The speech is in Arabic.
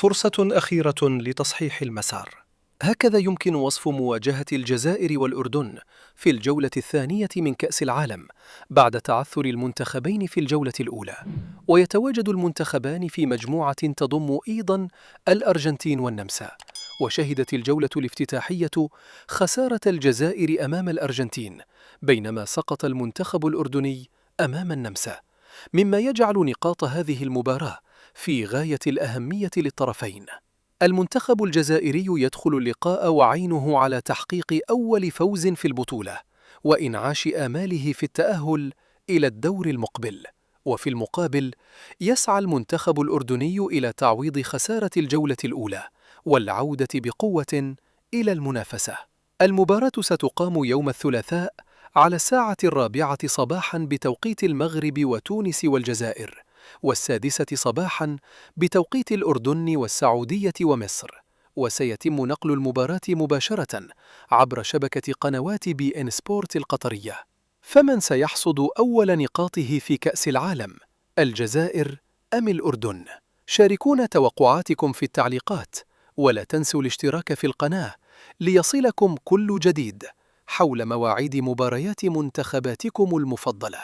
فرصة أخيرة لتصحيح المسار. هكذا يمكن وصف مواجهة الجزائر والأردن في الجولة الثانية من كأس العالم بعد تعثر المنتخبين في الجولة الأولى. ويتواجد المنتخبان في مجموعة تضم أيضا الأرجنتين والنمسا. وشهدت الجولة الافتتاحية خسارة الجزائر أمام الأرجنتين، بينما سقط المنتخب الأردني أمام النمسا، مما يجعل نقاط هذه المباراة في غاية الأهمية للطرفين. المنتخب الجزائري يدخل اللقاء وعينه على تحقيق أول فوز في البطولة وإنعاش آماله في التأهل إلى الدور المقبل. وفي المقابل يسعى المنتخب الأردني إلى تعويض خسارة الجولة الأولى والعودة بقوة إلى المنافسة. المباراة ستقام يوم الثلاثاء على الساعة 4 صباحا بتوقيت المغرب وتونس والجزائر، والسادسة صباحا بتوقيت الأردن والسعودية ومصر. وسيتم نقل المباراة مباشرة عبر شبكة قنوات بي إن سبورت القطرية. فمن سيحصد أول نقاطه في كأس العالم، الجزائر أم الأردن؟ شاركونا توقعاتكم في التعليقات، ولا تنسوا الاشتراك في القناة ليصلكم كل جديد حول مواعيد مباريات منتخباتكم المفضلة.